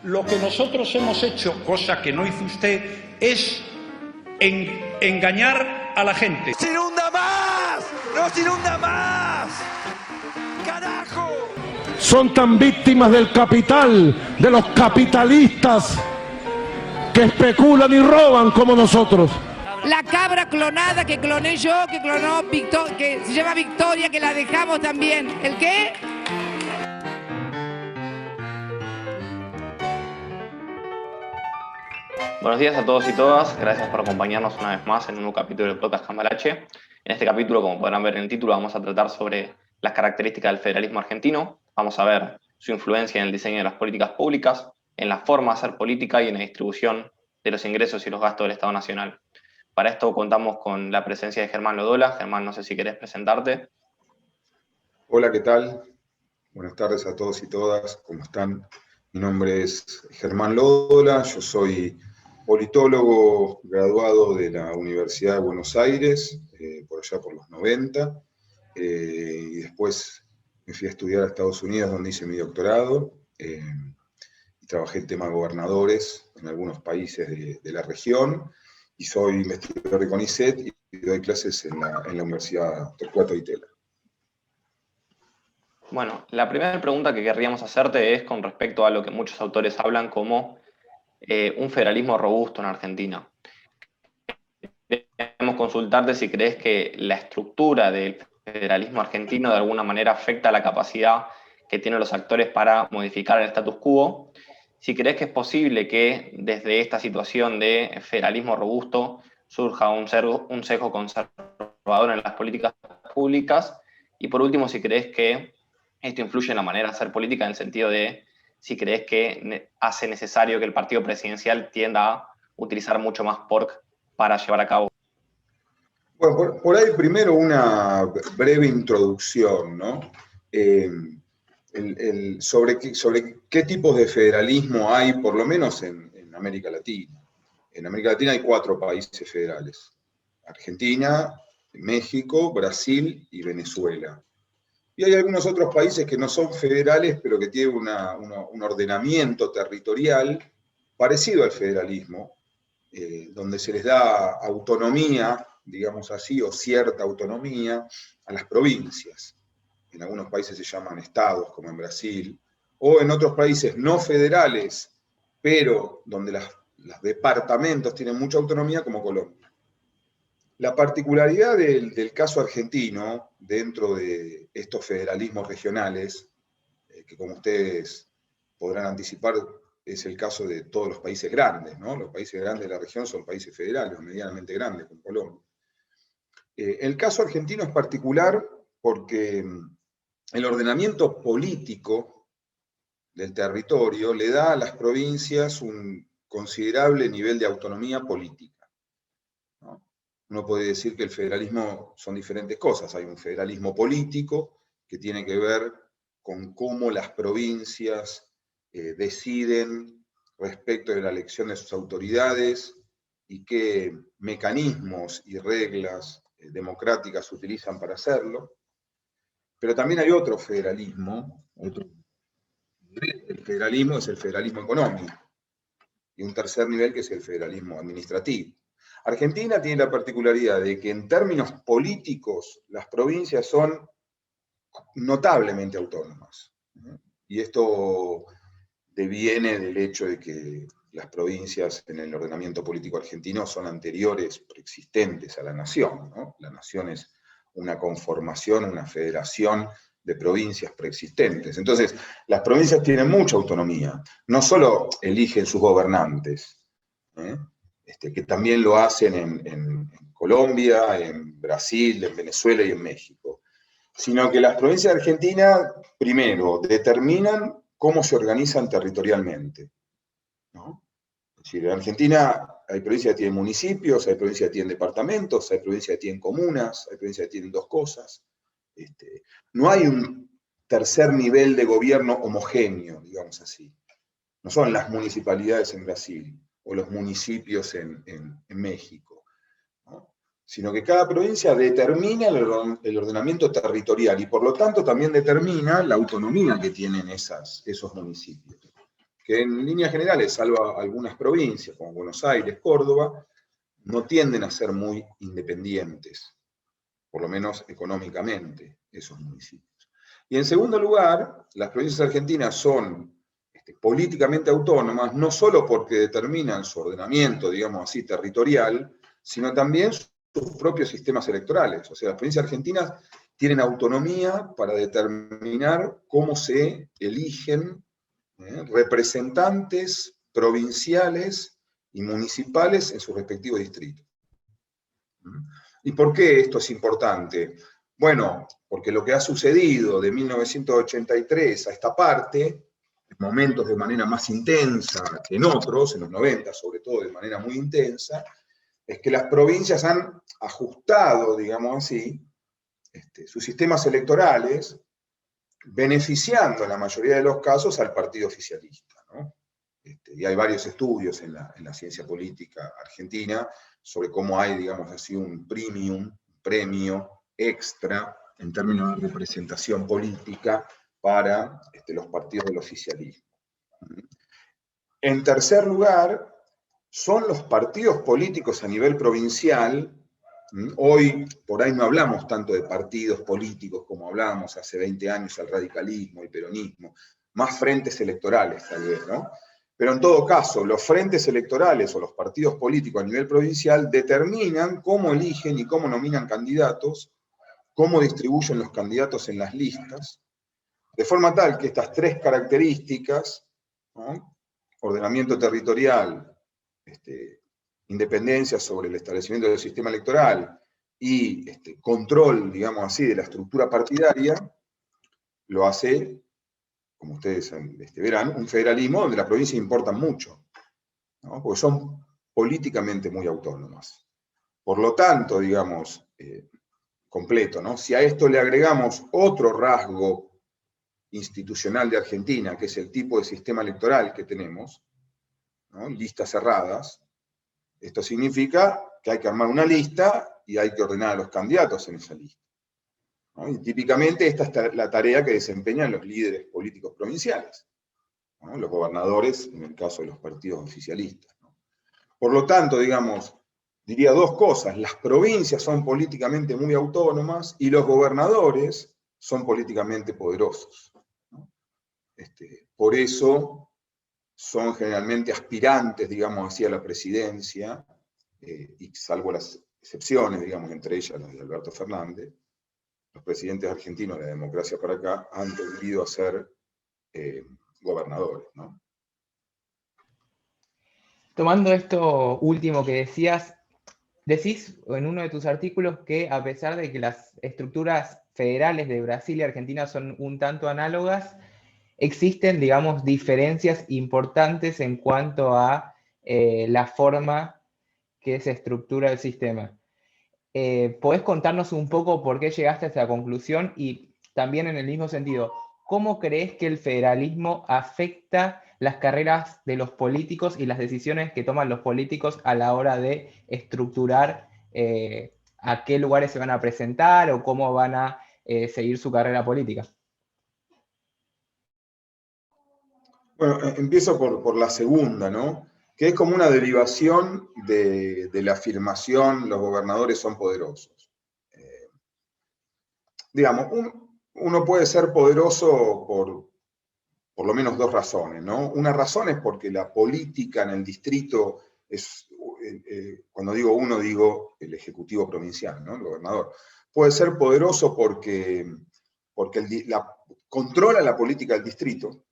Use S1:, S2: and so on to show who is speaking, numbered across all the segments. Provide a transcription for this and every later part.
S1: Lo que nosotros hemos hecho, cosa que no hizo usted, es engañar a la gente.
S2: ¡Se inunda más! ¡No se inunda más! ¡Carajo!
S3: Son tan víctimas del capital, de los capitalistas que especulan y roban como nosotros.
S4: La cabra clonada que cloné yo, que clonó que se llama Victoria, que la dejamos también. ¿El qué?
S5: Buenos días a todos y todas, gracias por acompañarnos una vez más en un nuevo capítulo del podcast Cambalache. En este capítulo, como podrán ver en el título, vamos a tratar sobre las características del federalismo argentino. Vamos a ver su influencia en el diseño de las políticas públicas, en la forma de hacer política y en la distribución de los ingresos y los gastos del Estado Nacional. Para esto contamos con la presencia de Germán Lodola. Germán, no sé si querés presentarte.
S6: Hola, ¿qué tal? Buenas tardes a todos y todas, ¿cómo están? Mi nombre es Germán Lodola, yo soy politólogo graduado de la Universidad de Buenos Aires, por allá por los 90, y después me fui a estudiar a Estados Unidos, donde hice mi doctorado, y trabajé en temas gobernadores en algunos países de la región, y soy investigador de CONICET y doy clases en la Universidad Torcuato Di Tella.
S5: Bueno, la primera pregunta que querríamos hacerte es con respecto a lo que muchos autores hablan como un federalismo robusto en Argentina. Queremos consultarte si crees que la estructura del federalismo argentino de alguna manera afecta la capacidad que tienen los actores para modificar el status quo, si crees que es posible que desde esta situación de federalismo robusto surja un sesgo conservador en las políticas públicas, y por último, si crees que esto influye en la manera de hacer política en el sentido de si crees que hace necesario que el partido presidencial tienda a utilizar mucho más PORC para llevar a cabo.
S6: Bueno, por ahí primero una breve introducción, ¿no? Sobre qué tipos de federalismo hay, por lo menos en América Latina. En América Latina hay 4 países federales: Argentina, México, Brasil y Venezuela. Y hay algunos otros países que no son federales, pero que tienen un ordenamiento territorial parecido al federalismo, donde se les da autonomía, digamos así, o cierta autonomía a las provincias. En algunos países se llaman estados, como en Brasil, o en otros países no federales, pero donde los departamentos tienen mucha autonomía, como Colombia. La particularidad del caso argentino, dentro de estos federalismos regionales, que como ustedes podrán anticipar, es el caso de todos los países grandes, ¿no? Los países grandes de la región son países federales, medianamente grandes, como Colombia. El caso argentino es particular porque el ordenamiento político del territorio le da a las provincias un considerable nivel de autonomía política, ¿no? Uno puede decir que el federalismo son diferentes cosas. Hay un federalismo político que tiene que ver con cómo las provincias deciden respecto de la elección de sus autoridades y qué mecanismos y reglas democráticas utilizan para hacerlo. Pero también hay otro federalismo, el federalismo es el federalismo económico, y un tercer nivel que es el federalismo administrativo. Argentina tiene la particularidad de que en términos políticos las provincias son notablemente autónomas, ¿no? Y esto deviene del hecho de que las provincias en el ordenamiento político argentino son anteriores, preexistentes a la nación, ¿no? La nación es una conformación, una federación de provincias preexistentes. Entonces, las provincias tienen mucha autonomía. No solo eligen sus gobernantes, que también lo hacen en Colombia, en Brasil, en Venezuela y en México, sino que las provincias de Argentina, primero, determinan cómo se organizan territorialmente, ¿no? Es decir, en Argentina hay provincias que tienen municipios, hay provincias que tienen departamentos, hay provincias que tienen comunas, hay provincias que tienen 2 cosas. No hay un tercer nivel de gobierno homogéneo, digamos así. No son las municipalidades en Brasil o los municipios en México, ¿no? Sino que cada provincia determina el ordenamiento territorial y por lo tanto también determina la autonomía que tienen esos municipios. que en líneas generales, salvo algunas provincias como Buenos Aires, Córdoba, no tienden a ser muy independientes, por lo menos económicamente, esos municipios. Y en segundo lugar, las provincias argentinas son políticamente autónomas, no solo porque determinan su ordenamiento, digamos así, territorial, sino también sus propios sistemas electorales. O sea, las provincias argentinas tienen autonomía para determinar cómo se eligen representantes provinciales y municipales en sus respectivos distritos. ¿Y por qué esto es importante? Bueno, porque lo que ha sucedido de 1983 a esta parte, en momentos de manera más intensa que en otros, en los 90 sobre todo de manera muy intensa, es que las provincias han ajustado, digamos así, sus sistemas electorales, beneficiando en la mayoría de los casos al partido oficialista, ¿no? Y hay varios estudios en la ciencia política argentina sobre cómo hay, digamos así, un premio extra en términos de representación política para los partidos del oficialismo. En tercer lugar, son los partidos políticos a nivel provincial. Hoy, por ahí no hablamos tanto de partidos políticos como hablábamos hace 20 años el radicalismo, el peronismo, más frentes electorales tal vez, ¿no? Pero en todo caso, los frentes electorales o los partidos políticos a nivel provincial determinan cómo eligen y cómo nominan candidatos, cómo distribuyen los candidatos en las listas, de forma tal que estas tres características, ¿no? Ordenamiento territorial, independencia sobre el establecimiento del sistema electoral y control, digamos así, de la estructura partidaria, lo hace, como ustedes verán, un federalismo donde las provincias importan mucho, ¿no? Porque son políticamente muy autónomas. Por lo tanto, digamos, completo, ¿no? Si a esto le agregamos otro rasgo institucional de Argentina, que es el tipo de sistema electoral que tenemos, ¿no? Listas cerradas, esto significa que hay que armar una lista y hay que ordenar a los candidatos en esa lista, ¿no? Y típicamente esta es la tarea que desempeñan los líderes políticos provinciales, ¿no? Los gobernadores, en el caso de los partidos oficialistas, ¿no? Por lo tanto, digamos, diría dos cosas: las provincias son políticamente muy autónomas y los gobernadores son políticamente poderosos, ¿no? Por eso son generalmente aspirantes, digamos así, a la presidencia, y salvo las excepciones, digamos, entre ellas las de Alberto Fernández, los presidentes argentinos de la democracia para acá han tendido a ser gobernadores, ¿no?
S7: Tomando esto último que decías, decís en uno de tus artículos que a pesar de que las estructuras federales de Brasil y Argentina son un tanto análogas, existen, digamos, diferencias importantes en cuanto a la forma que se estructura el sistema. ¿Podés contarnos un poco por qué llegaste a esa conclusión? Y también en el mismo sentido, ¿cómo crees que el federalismo afecta las carreras de los políticos y las decisiones que toman los políticos a la hora de estructurar a qué lugares se van a presentar o cómo van a seguir su carrera política?
S6: Bueno, empiezo por la segunda, ¿no? Que es como una derivación de la afirmación los gobernadores son poderosos. Digamos, uno puede ser poderoso por lo menos dos razones, ¿no? Una razón es porque la política en el distrito es, cuando digo uno, digo el ejecutivo provincial, ¿no? El gobernador. Puede ser poderoso porque controla la política del distrito.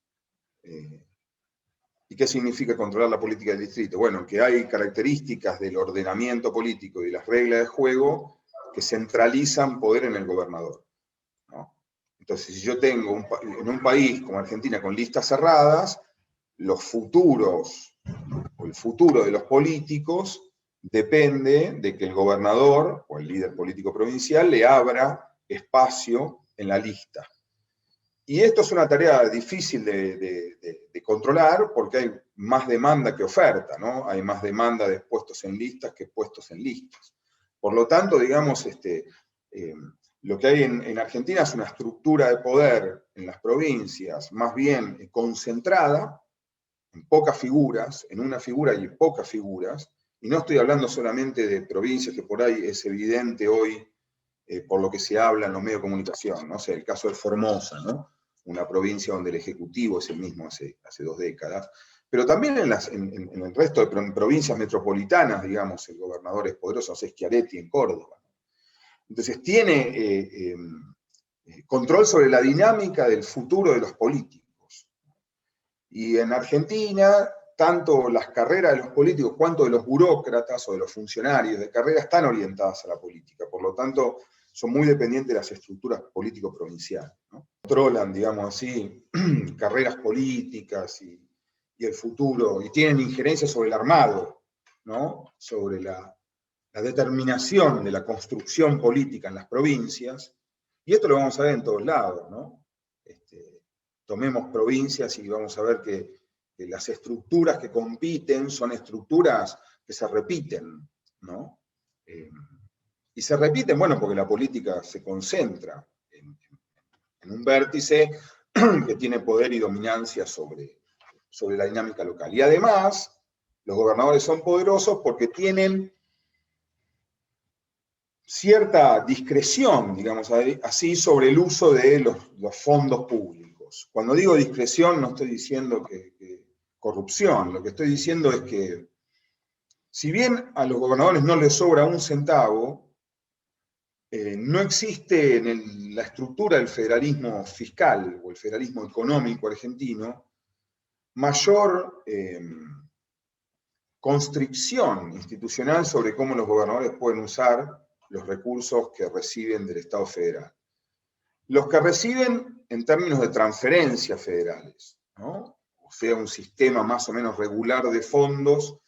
S6: ¿Y qué significa controlar la política del distrito? Bueno, que hay características del ordenamiento político y de las reglas de juego que centralizan poder en el gobernador, ¿no? Entonces, si yo tengo en un país como Argentina con listas cerradas, los futuros, o el futuro de los políticos depende de que el gobernador o el líder político provincial le abra espacio en la lista. Y esto es una tarea difícil de controlar porque hay más demanda que oferta, ¿no? Hay más demanda de puestos en listas que puestos en listas. Por lo tanto, digamos, lo que hay en Argentina es una estructura de poder en las provincias más bien concentrada, pocas figuras, en una figura y en pocas figuras, y no estoy hablando solamente de provincias que por ahí es evidente hoy, por lo que se habla en los medios de comunicación, ¿no? O sea, el caso de Formosa, ¿no? Una provincia donde el Ejecutivo es el mismo hace 2 décadas, pero también en el resto de provincias metropolitanas, digamos, el gobernador es poderoso, no sé, Schiaretti en Córdoba. Entonces tiene control sobre la dinámica del futuro de los políticos. Y en Argentina, tanto las carreras de los políticos cuanto de los burócratas o de los funcionarios de carrera están orientadas a la política, por lo tanto son muy dependientes de las estructuras político-provinciales, ¿no? Controlan, digamos así, carreras políticas y el futuro, y tienen injerencia sobre el armado, ¿no? Sobre la determinación de la construcción política en las provincias, y esto lo vamos a ver en todos lados, ¿no? Tomemos provincias y vamos a ver que las estructuras que compiten son estructuras que se repiten, ¿no? Y se repiten, bueno, porque la política se concentra en un vértice que tiene poder y dominancia sobre la dinámica local. Y además, los gobernadores son poderosos porque tienen cierta discreción, digamos así, sobre el uso de los fondos públicos. Cuando digo discreción, no estoy diciendo que corrupción, lo que estoy diciendo es que, si bien a los gobernadores no les sobra un centavo, no existe en la estructura del federalismo fiscal o el federalismo económico argentino mayor constricción institucional sobre cómo los gobernadores pueden usar los recursos que reciben del Estado federal. Los que reciben en términos de transferencias federales, ¿no? O sea, un sistema más o menos regular de fondos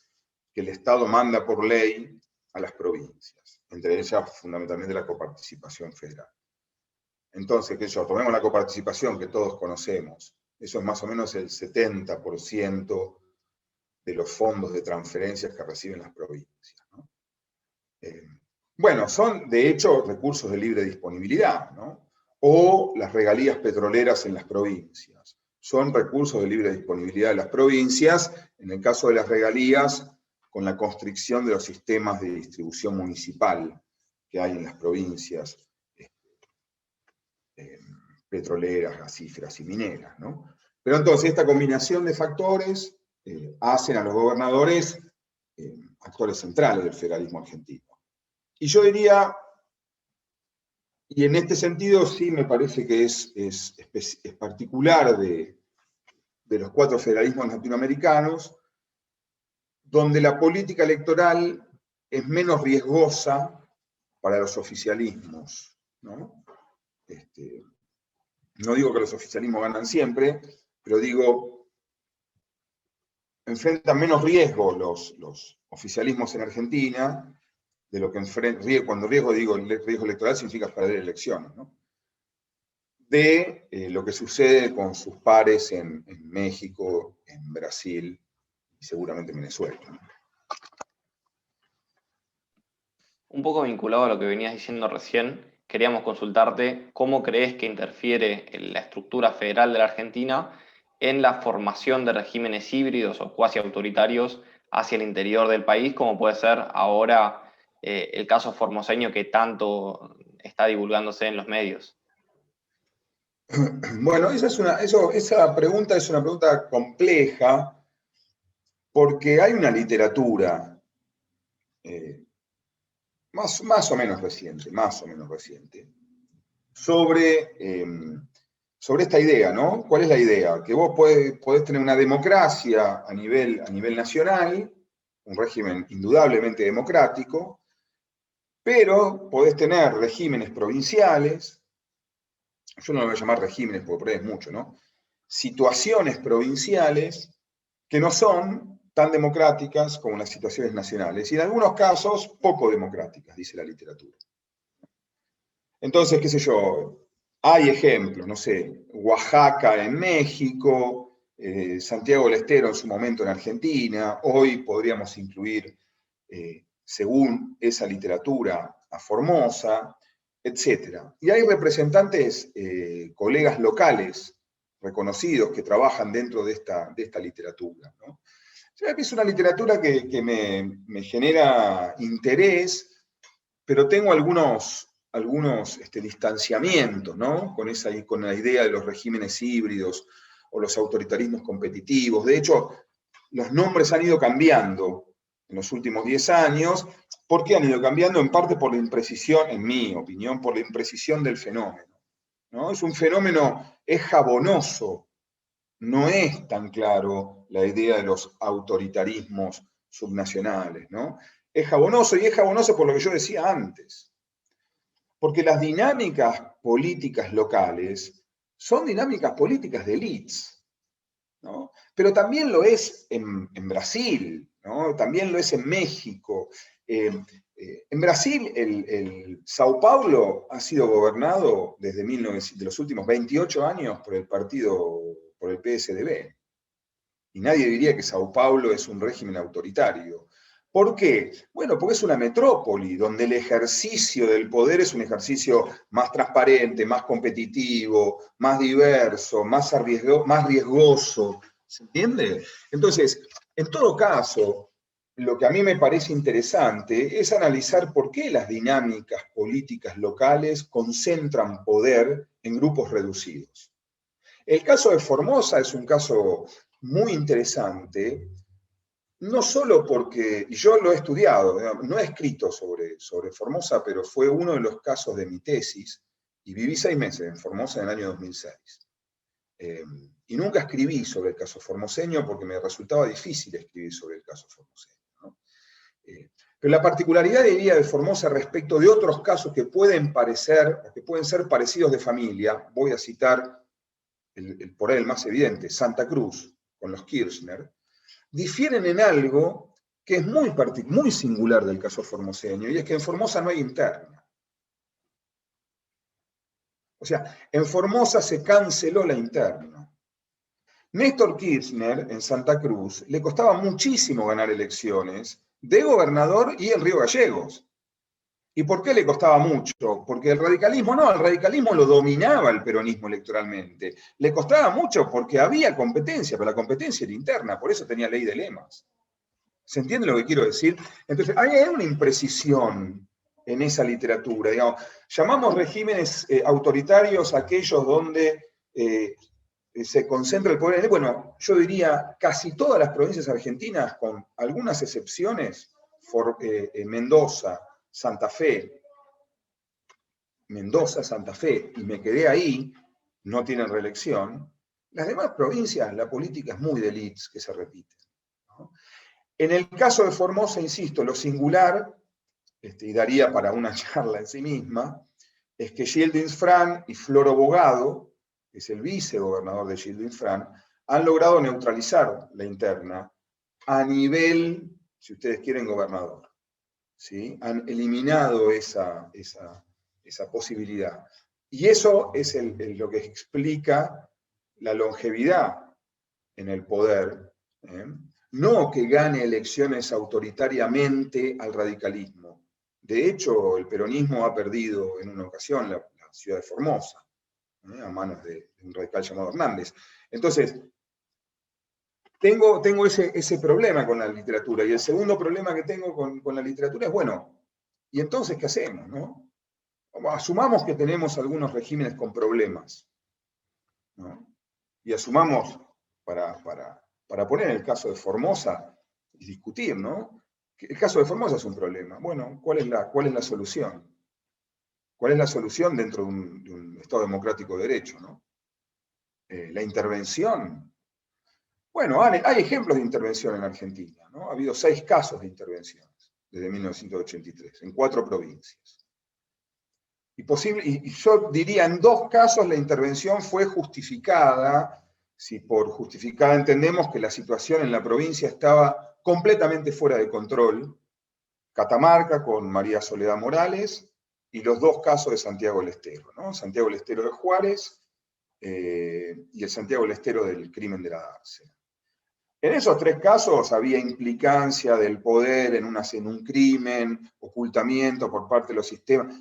S6: que el Estado manda por ley a las provincias, entre ellas fundamentalmente la coparticipación federal. Entonces, tomemos la coparticipación que todos conocemos, eso es más o menos el 70% de los fondos de transferencias que reciben las provincias, ¿no? Bueno, son de hecho recursos de libre disponibilidad, ¿no? O las regalías petroleras en las provincias. Son recursos de libre disponibilidad de las provincias, en el caso de las regalías, con la constricción de los sistemas de distribución municipal que hay en las provincias petroleras, gasíferas y mineras, ¿no? Pero entonces esta combinación de factores hacen a los gobernadores actores centrales del federalismo argentino. Y yo diría, y en este sentido sí me parece que es particular de los 4 federalismos latinoamericanos, donde la política electoral es menos riesgosa para los oficialismos, ¿no? No digo que los oficialismos ganan siempre, pero digo, enfrentan menos riesgo los oficialismos en Argentina, de lo que cuando riesgo digo el riesgo electoral significa perder elecciones, ¿no? De lo que sucede con sus pares en México, en Brasil y seguramente en Venezuela, ¿no?
S5: Un poco vinculado a lo que venías diciendo recién, queríamos consultarte cómo crees que interfiere la estructura federal de la Argentina en la formación de regímenes híbridos o cuasi autoritarios hacia el interior del país, como puede ser ahora el caso formoseño que tanto está divulgándose en los medios.
S6: Bueno, esa pregunta es una pregunta compleja porque hay una literatura más o menos reciente, sobre esta idea, ¿no? ¿Cuál es la idea? Que vos podés tener una democracia a nivel nacional, un régimen indudablemente democrático, pero podés tener regímenes provinciales, yo no lo voy a llamar regímenes porque por ahí es mucho, ¿no? Situaciones provinciales que no son tan democráticas como las situaciones nacionales, y en algunos casos poco democráticas, dice la literatura. Entonces, qué sé yo, hay ejemplos, no sé, Oaxaca en México, Santiago del Estero en su momento en Argentina, hoy podríamos incluir, según esa literatura, a Formosa, etc. Y hay representantes, colegas locales, reconocidos que trabajan dentro de esta literatura, ¿no? O sea, es una literatura que me genera interés, pero tengo algunos distanciamientos, ¿no? Con la idea de los regímenes híbridos o los autoritarismos competitivos. De hecho, los nombres han ido cambiando en los últimos 10 años. ¿Por qué han ido cambiando? En parte por la imprecisión, en mi opinión, por la imprecisión del fenómeno, ¿no? Es un fenómeno, es jabonoso, no es tan claro la idea de los autoritarismos subnacionales, ¿no? Es jabonoso, y es jabonoso por lo que yo decía antes. Porque las dinámicas políticas locales son dinámicas políticas de élites, ¿no? Pero también lo es en Brasil, ¿no? También lo es en México. En Brasil, el Sao Paulo ha sido gobernado desde de los últimos 28 años por el PSDB. Y nadie diría que Sao Paulo es un régimen autoritario. ¿Por qué? Bueno, porque es una metrópoli donde el ejercicio del poder es un ejercicio más transparente, más competitivo, más diverso, más riesgoso. ¿Se entiende? Entonces, en todo caso, lo que a mí me parece interesante es analizar por qué las dinámicas políticas locales concentran poder en grupos reducidos. El caso de Formosa es un caso muy interesante, no solo porque, y yo lo he estudiado, no he escrito sobre Formosa, pero fue uno de los casos de mi tesis, y viví 6 meses en Formosa en el año 2006. Y nunca escribí sobre el caso formoseño porque me resultaba difícil escribir sobre el caso formoseño, ¿no? Pero la particularidad, diría, de Formosa respecto de otros casos que pueden parecer, o que pueden ser parecidos de familia, voy a citar por ahí el más evidente, Santa Cruz, con los Kirchner, difieren en algo que es muy singular del caso formoseño, y es que en Formosa no hay interna. O sea, en Formosa se canceló la interna. Néstor Kirchner, en Santa Cruz, le costaba muchísimo ganar elecciones de gobernador y en Río Gallegos. ¿Y por qué le costaba mucho? Porque el radicalismo lo dominaba el peronismo electoralmente. Le costaba mucho porque había competencia, pero la competencia era interna, por eso tenía ley de lemas. ¿Se entiende lo que quiero decir? Entonces, hay una imprecisión en esa literatura. Digamos, llamamos regímenes autoritarios aquellos donde se concentra el poder. Bueno, yo diría casi todas las provincias argentinas, con algunas excepciones, Mendoza, Santa Fe, y me quedé ahí, no tienen reelección. Las demás provincias, la política es muy de elites que se repite, ¿no? En el caso de Formosa, insisto, lo singular, y daría para una charla en sí misma, es que Gildo Infran y Floro Bogado, que es el vicegobernador de Gildo Infran, han logrado neutralizar la interna a nivel, si ustedes quieren, gobernador. ¿Sí? Han eliminado esa posibilidad. Y eso es lo que explica la longevidad en el poder, ¿eh? No que gane elecciones autoritariamente al radicalismo. De hecho, el peronismo ha perdido en una ocasión la ciudad de Formosa, a manos de un radical llamado Hernández. Entonces, tengo ese problema con la literatura. Y el segundo problema que tengo con la literatura es, bueno, ¿y entonces qué hacemos, no? Asumamos que tenemos algunos regímenes con problemas, ¿no? Y asumamos, para poner el caso de Formosa y discutir, ¿no? Que el caso de Formosa es un problema. Bueno, ¿cuál es la solución? ¿Cuál es la solución dentro de un Estado democrático de derecho, ¿no? La intervención. Bueno, hay ejemplos de intervención en Argentina, ¿no? Ha habido 6 casos de intervenciones desde 1983, en 4 provincias. Y yo diría, en 2 casos la intervención fue justificada, si por justificada entendemos que la situación en la provincia estaba completamente fuera de control. Catamarca con María Soledad Morales, y los 2 casos de Santiago del Estero, ¿no? Santiago del Estero de Juárez y el Santiago del Estero del crimen de la dársena. En esos 3 casos había implicancia del poder en un crimen, ocultamiento por parte de los sistemas,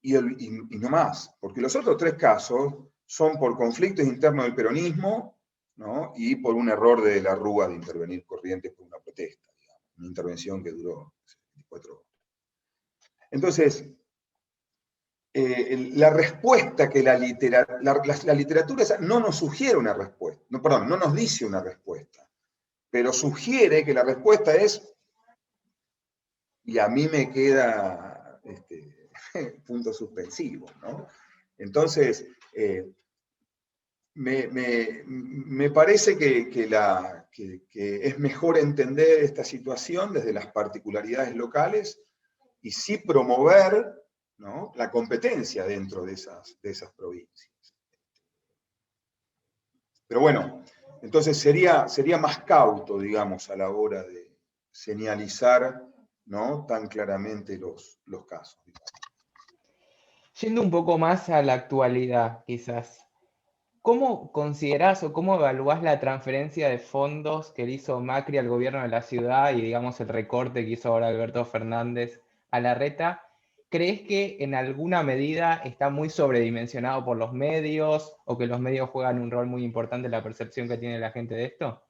S6: y no más, porque los otros 3 casos son por conflictos internos del peronismo, ¿no? Y por un error de la Rúa de intervenir Corrientes por una protesta, digamos, una intervención que duró 24 horas. Entonces, la respuesta que la literatura no nos sugiere una respuesta, no nos dice una respuesta, pero sugiere que la respuesta es, y a mí me queda punto suspensivo, ¿no? Entonces, me parece que es mejor entender esta situación desde las particularidades locales y sí promover, ¿no?, la competencia dentro de esas provincias. Pero bueno, entonces sería más cauto, digamos, a la hora de señalizar, ¿no?, tan claramente los casos.
S7: Yendo un poco más a la actualidad, quizás, ¿cómo considerás o cómo evaluás la transferencia de fondos que le hizo Macri al gobierno de la ciudad y, digamos, el recorte que hizo ahora Alberto Fernández a Larreta? ¿Crees que en alguna medida está muy sobredimensionado por los medios o que los medios juegan un rol muy importante en la percepción que tiene la gente de esto?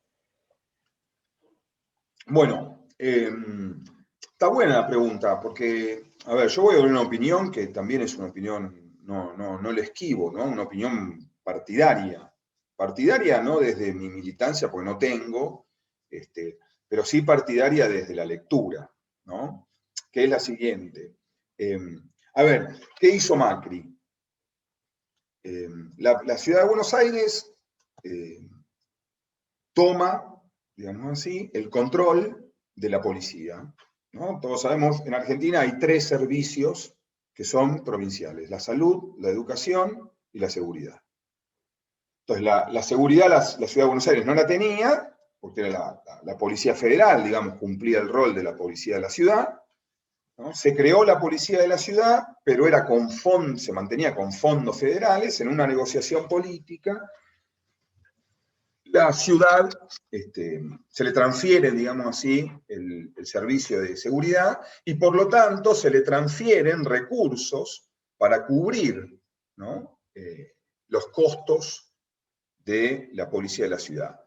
S6: Bueno, está buena la pregunta, porque, a ver, yo voy a dar una opinión que también es una opinión, no le esquivo, ¿no? Una opinión partidaria. Partidaria no desde mi militancia, porque no tengo, pero sí partidaria desde la lectura, ¿no? Que es la siguiente. A ver, ¿qué hizo Macri? La ciudad de Buenos Aires toma, digamos así, el control de la policía, ¿no? Todos sabemos, en Argentina hay 3 servicios que son provinciales: la salud, la educación y la seguridad. Entonces, la seguridad la ciudad de Buenos Aires no la tenía, porque era la Policía Federal, digamos, cumplía el rol de la policía de la ciudad, ¿no? Se creó la policía de la ciudad, pero era se mantenía con fondos federales en una negociación política. La ciudad se le transfiere, digamos así, el servicio de seguridad y por lo tanto se le transfieren recursos para cubrir, ¿no?, los costos de la policía de la ciudad.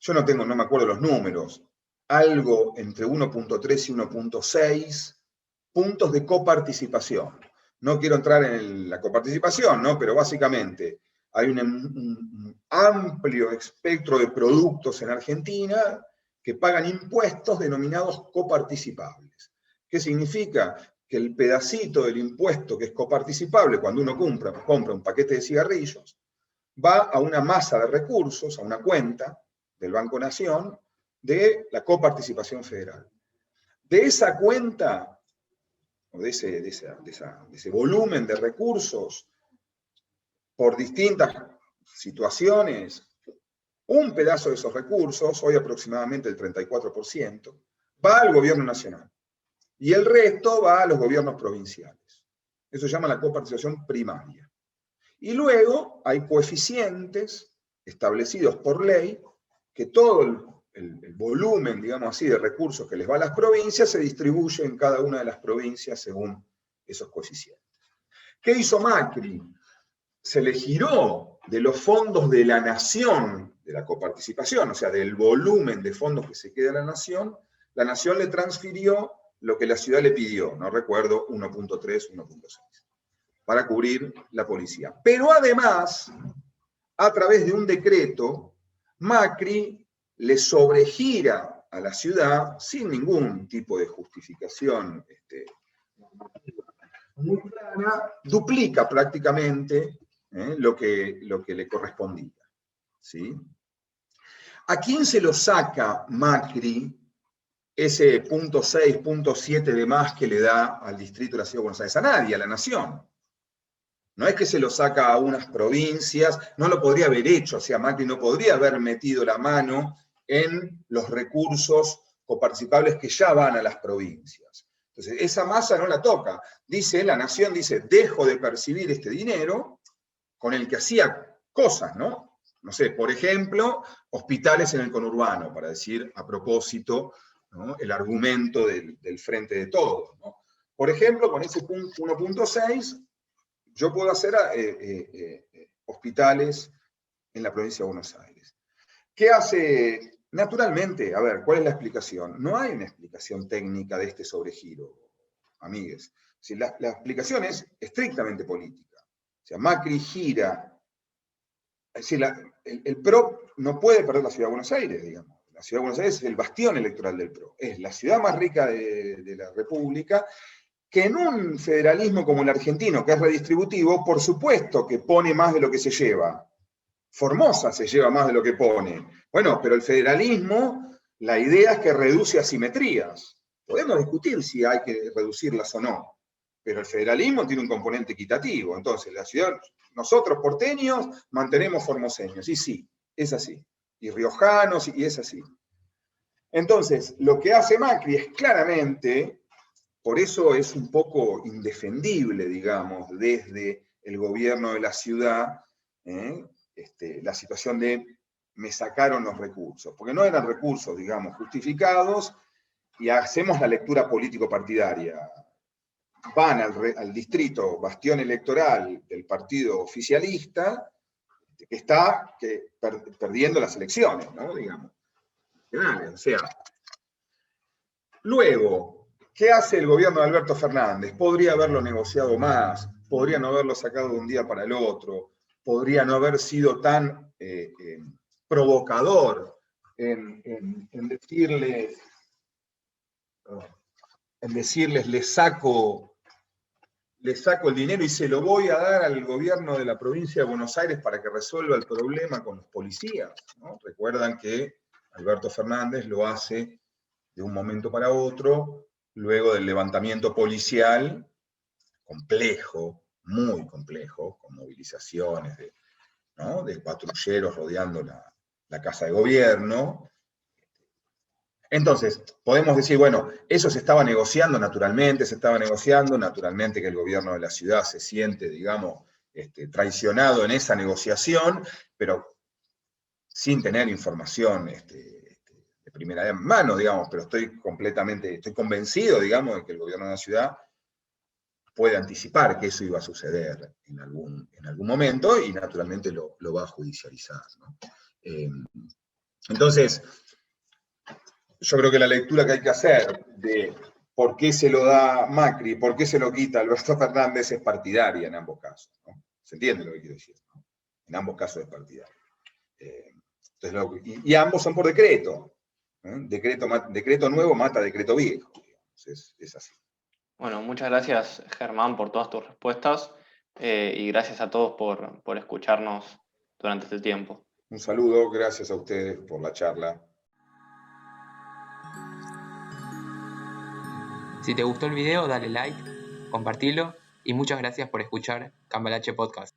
S6: Yo no me acuerdo los números, algo entre 1.3 y 1.6 puntos de coparticipación. No quiero entrar en la coparticipación, ¿no?, pero básicamente hay un amplio espectro de productos en Argentina que pagan impuestos denominados coparticipables. ¿Qué significa? Que el pedacito del impuesto que es coparticipable cuando uno compra un paquete de cigarrillos, va a una masa de recursos, a una cuenta del Banco Nación de la coparticipación federal. De esa cuenta, o de ese volumen de recursos, por distintas situaciones, un pedazo de esos recursos, hoy aproximadamente el 34%, va al gobierno nacional. Y el resto va a los gobiernos provinciales. Eso se llama la coparticipación primaria. Y luego hay coeficientes establecidos por ley que todo el volumen, digamos así, de recursos que les va a las provincias se distribuye en cada una de las provincias según esos coeficientes. ¿Qué hizo Macri? Se le giró de los fondos de la nación, de la coparticipación, o sea, del volumen de fondos que se queda a la nación le transfirió lo que la ciudad le pidió, no recuerdo, 1.3, 1.6, para cubrir la policía. Pero además, a través de un decreto, Macri le sobregira a la ciudad, sin ningún tipo de justificación muy clara, duplica prácticamente lo que le correspondía, ¿sí? ¿A quién se lo saca Macri ese 0.6, 0.7 de más que le da al distrito de la Ciudad de Buenos Aires? A nadie, a la nación. No es que se lo saca a unas provincias, no lo podría haber hecho, o sea, Macri no podría haber metido la mano en los recursos coparticipables que ya van a las provincias. Entonces, esa masa no la toca. La nación dice, dejo de percibir este dinero con el que hacía cosas, ¿no? No sé, por ejemplo, hospitales en el conurbano, para decir a propósito, ¿no?, el argumento del Frente de Todos, ¿no? Por ejemplo, con ese 1.6, yo puedo hacer hospitales en la provincia de Buenos Aires. ¿Qué hace? Naturalmente, a ver, ¿cuál es la explicación? No hay una explicación técnica de este sobregiro, amigues. Si la explicación es estrictamente política. O sea, Macri gira. Es decir, el PRO no puede perder la ciudad de Buenos Aires, digamos. La ciudad de Buenos Aires es el bastión electoral del PRO. Es la ciudad más rica de la República, que en un federalismo como el argentino, que es redistributivo, por supuesto que pone más de lo que se lleva. Formosa se lleva más de lo que pone. Bueno, pero el federalismo, la idea es que reduce asimetrías. Podemos discutir si hay que reducirlas o no, pero el federalismo tiene un componente equitativo. Entonces, la ciudad, nosotros porteños mantenemos formoseños, y sí, es así. Y riojanos, y es así. Entonces, lo que hace Macri es claramente, por eso es un poco indefendible, digamos, desde el gobierno de la ciudad, la situación de me sacaron los recursos, porque no eran recursos, digamos, justificados, y hacemos la lectura político-partidaria. Van al distrito bastión electoral del partido oficialista, que está perdiendo las elecciones, ¿no? Digamos. O sea, luego, ¿qué hace el gobierno de Alberto Fernández? Podría haberlo negociado más, podría no haberlo sacado de un día para el otro, podría no haber sido tan provocador en decirles, le saco el dinero y se lo voy a dar al gobierno de la provincia de Buenos Aires para que resuelva el problema con los policías, ¿no? Recuerdan que Alberto Fernández lo hace de un momento para otro, luego del levantamiento policial, complejo, muy complejo, con movilizaciones de patrulleros rodeando la casa de gobierno. Entonces, podemos decir, bueno, eso se estaba negociando naturalmente que el gobierno de la ciudad se siente, digamos, traicionado en esa negociación, pero sin tener información de primera mano, digamos, pero estoy convencido, digamos, de que el gobierno de la ciudad puede anticipar que eso iba a suceder en algún momento y naturalmente lo va a judicializar, ¿no? Entonces, yo creo que la lectura que hay que hacer de por qué se lo da Macri, por qué se lo quita Alberto Fernández es partidaria en ambos casos, ¿no? ¿Se entiende lo que quiero decir, ¿no? En ambos casos es partidaria. Entonces, y ambos son por decreto. Decreto nuevo mata decreto viejo. Es así.
S5: Bueno, muchas gracias, Germán, por todas tus respuestas y gracias a todos por escucharnos durante este tiempo.
S6: Un saludo, gracias a ustedes por la charla.
S7: Si te gustó el video, dale like, compartilo y muchas gracias por escuchar Cambalache Podcast.